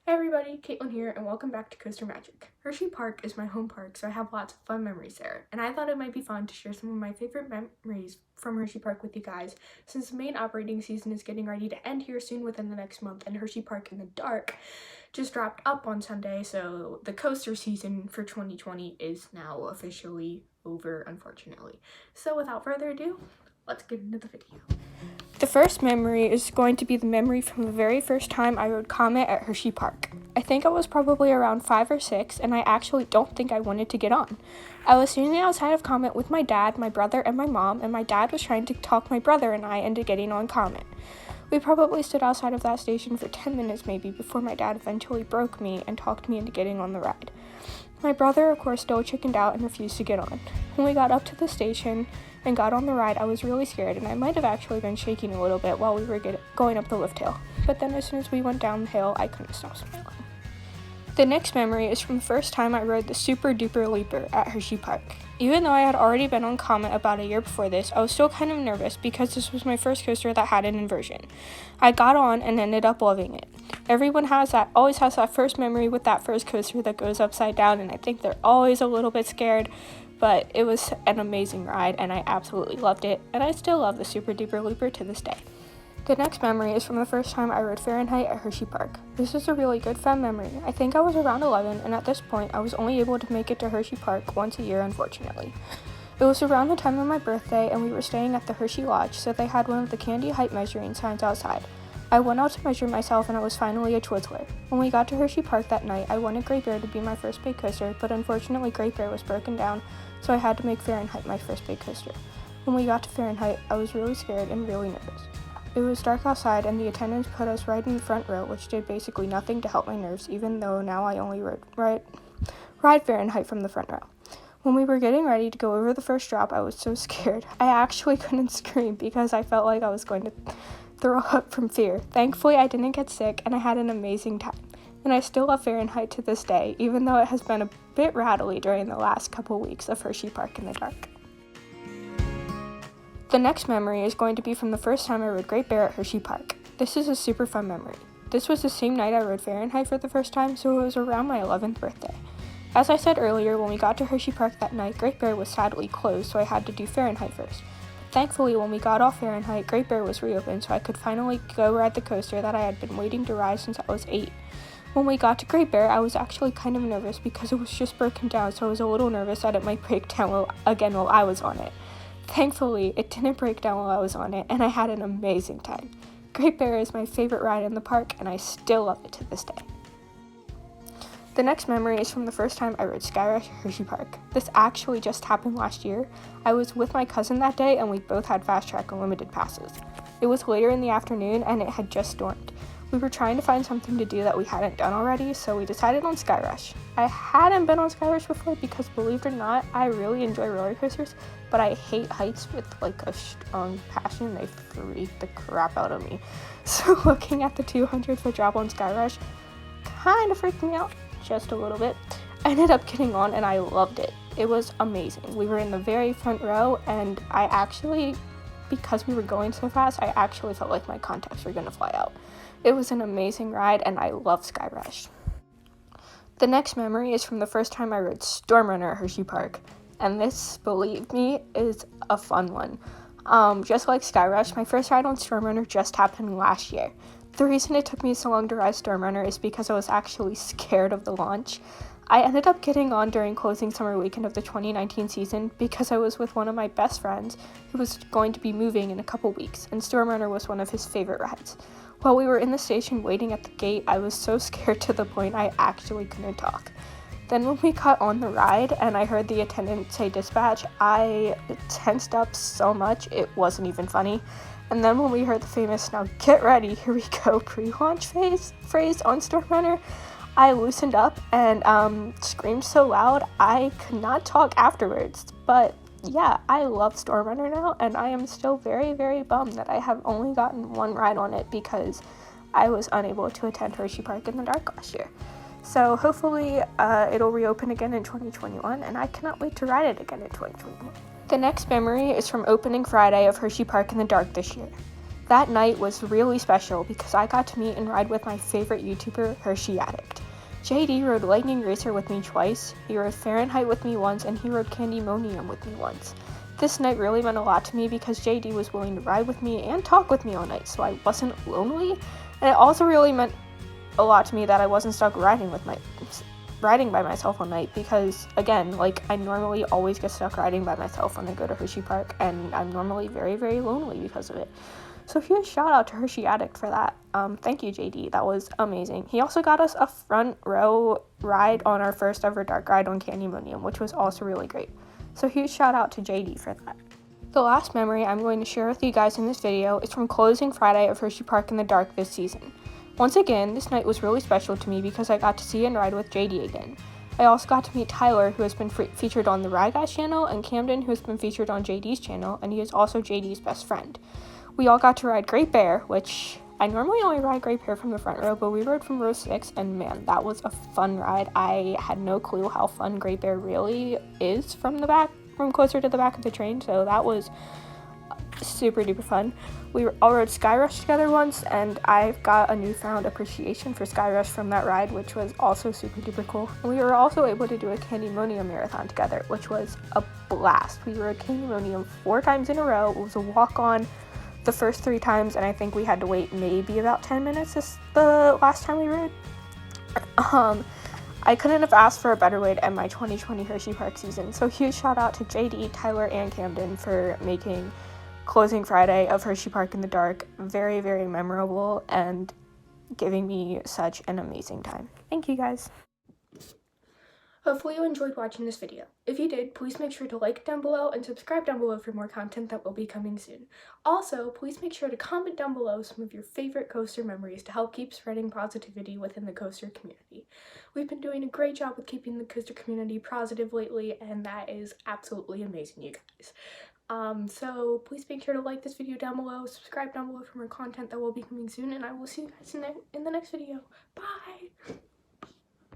Hey everybody, Caitlin here, and welcome back to Coaster Magic. Hersheypark is my home park, so I have lots of fun memories there, and I thought it might be fun to share some of my favorite memories from Hersheypark with you guys, since the main operating season is getting ready to end here soon within the next month, and Hersheypark in the Dark just wrapped up on Sunday, so the coaster season for 2020 is now officially over, unfortunately. So without further ado, let's get into the video. The first memory is going to be the memory from the very first time I rode Comet at Hersheypark. I think I was probably around 5 or 6, and I actually don't think I wanted to get on. I was standing outside of Comet with my dad, my brother, and my mom, and my dad was trying to talk my brother and I into getting on Comet. We probably stood outside of that station for 10 minutes maybe before my dad eventually broke me and talked me into getting on the ride. My brother, of course, still chickened out and refused to get on. When we got up to the station and got on the ride, I was really scared, and I might have actually been shaking a little bit while we were going up the lift hill. But then as soon as we went down the hill, I couldn't stop smiling. The next memory is from the first time I rode the Super Duper Leaper at Hersheypark. Even though I had already been on Comet about a year before this, I was still kind of nervous because this was my first coaster that had an inversion. I got on and ended up loving it. Everyone always has that first memory with that first coaster that goes upside down, and I think they're always a little bit scared, but it was an amazing ride and I absolutely loved it, and I still love the Super Duper Leaper to this day. The next memory is from the first time I rode Fahrenheit at Hersheypark. This is a really good fun memory. I think I was around 11, and at this point I was only able to make it to Hersheypark once a year, unfortunately. It was around the time of my birthday, and we were staying at the Hershey Lodge, so they had one of the candy height measuring signs outside. I went out to measure myself, and I was finally a Twizzler. When we got to Hersheypark that night, I wanted Great Bear to be my first big coaster, but unfortunately Great Bear was broken down, so I had to make Fahrenheit my first big coaster. When we got to Fahrenheit, I was really scared and really nervous. It was dark outside, and the attendants put us right in the front row, which did basically nothing to help my nerves, even though now I only ride Fahrenheit from the front row. When we were getting ready to go over the first drop, I was so scared. I actually couldn't scream because I felt like I was going to throw up from fear. Thankfully, I didn't get sick, and I had an amazing time. And I still love Fahrenheit to this day, even though it has been a bit rattly during the last couple weeks of Hersheypark in the Dark. The next memory is going to be from the first time I rode Great Bear at Hersheypark. This is a super fun memory. This was the same night I rode Fahrenheit for the first time, so it was around my 11th birthday. As I said earlier, when we got to Hersheypark that night, Great Bear was sadly closed, so I had to do Fahrenheit first. Thankfully, when we got off Fahrenheit, Great Bear was reopened, so I could finally go ride the coaster that I had been waiting to ride since I was 8. When we got to Great Bear, I was actually kind of nervous because it was just broken down, so I was a little nervous that it might break down while I was on it. Thankfully, it didn't break down while I was on it, and I had an amazing time. Great Bear is my favorite ride in the park, and I still love it to this day. The next memory is from the first time I rode Skyrush at Hersheypark. This actually just happened last year. I was with my cousin that day, and we both had Fast Track Unlimited passes. It was later in the afternoon, and it had just stormed. We were trying to find something to do that we hadn't done already, so we decided on Skyrush. I hadn't been on Skyrush before because, believe it or not, I really enjoy roller coasters, but I hate heights with like a strong passion. They freak the crap out of me. So looking at the 200-foot drop on Skyrush kind of freaked me out just a little bit. I ended up getting on and I loved it. It was amazing. We were in the very front row, and because we were going so fast, I actually felt like my contacts were going to fly out. It was an amazing ride, and I love Skyrush. The next memory is from the first time I rode Storm Runner at Hersheypark, and this, believe me, is a fun one. Just like Skyrush, my first ride on Storm Runner just happened last year. The reason it took me so long to ride Storm Runner is because I was actually scared of the launch. I ended up getting on during closing summer weekend of the 2019 season because I was with one of my best friends who was going to be moving in a couple weeks, and Storm Runner was one of his favorite rides. While we were in the station waiting at the gate, I was so scared to the point I actually couldn't talk. Then when we got on the ride and I heard the attendant say dispatch, I tensed up so much it wasn't even funny. And then when we heard the famous "now get ready, here we go" pre-launch phrase on Storm Runner, I loosened up and screamed so loud I could not talk afterwards. But yeah, I love Storm Runner now, and I am still very, very bummed that I have only gotten one ride on it because I was unable to attend Hersheypark in the Dark last year. So hopefully it'll reopen again in 2021, and I cannot wait to ride it again in 2021. The next memory is from opening Friday of Hersheypark in the Dark this year. That night was really special because I got to meet and ride with my favorite YouTuber, Hershey Addict. JD rode Lightning Racer with me twice, he rode Fahrenheit with me once, and he rode Candymonium with me once. This night really meant a lot to me because JD was willing to ride with me and talk with me all night, so I wasn't lonely, and it also really meant a lot to me that I wasn't stuck riding by myself all night because, again, like, I normally always get stuck riding by myself when I go to Hersheypark, and I'm normally very, very lonely because of it. So huge shout out to Hershey Addict for that. Thank you, JD. That was amazing. He also got us a front row ride on our first ever dark ride on Candymonium, which was also really great. So huge shout out to JD for that. The last memory I'm going to share with you guys in this video is from closing Friday of Hersheypark in the Dark this season. Once again, this night was really special to me because I got to see and ride with JD again. I also got to meet Tyler, who has been featured on the Ride Guys channel, and Camden, who has been featured on JD's channel, and he is also JD's best friend. We all got to ride Great Bear, which I normally only ride Great Bear from the front row, but we rode from row 6, and man, that was a fun ride. I had no clue how fun Great Bear really is from closer to the back of the train, so that was super duper fun. We all rode Sky Rush together once, and I've got a newfound appreciation for Sky Rush from that ride, which was also super duper cool. And we were also able to do a Candymonium marathon together, which was a blast. We rode Candymonium 4 times in a row. It was a walk-on the first 3 times, and I think we had to wait maybe about 10 minutes the last time we rode. I couldn't have asked for a better way to end my 2020 Hersheypark season, so huge shout out to JD, Tyler, and Camden for making closing Friday of Hersheypark in the Dark very, very memorable and giving me such an amazing time. Thank you guys. Hopefully you enjoyed watching this video. If you did, please make sure to like down below and subscribe down below for more content that will be coming soon. Also, please make sure to comment down below some of your favorite coaster memories to help keep spreading positivity within the coaster community. We've been doing a great job with keeping the coaster community positive lately, and that is absolutely amazing, you guys. So please make sure to like this video down below, subscribe down below for more content that will be coming soon, and I will see you guys in the next video. Bye!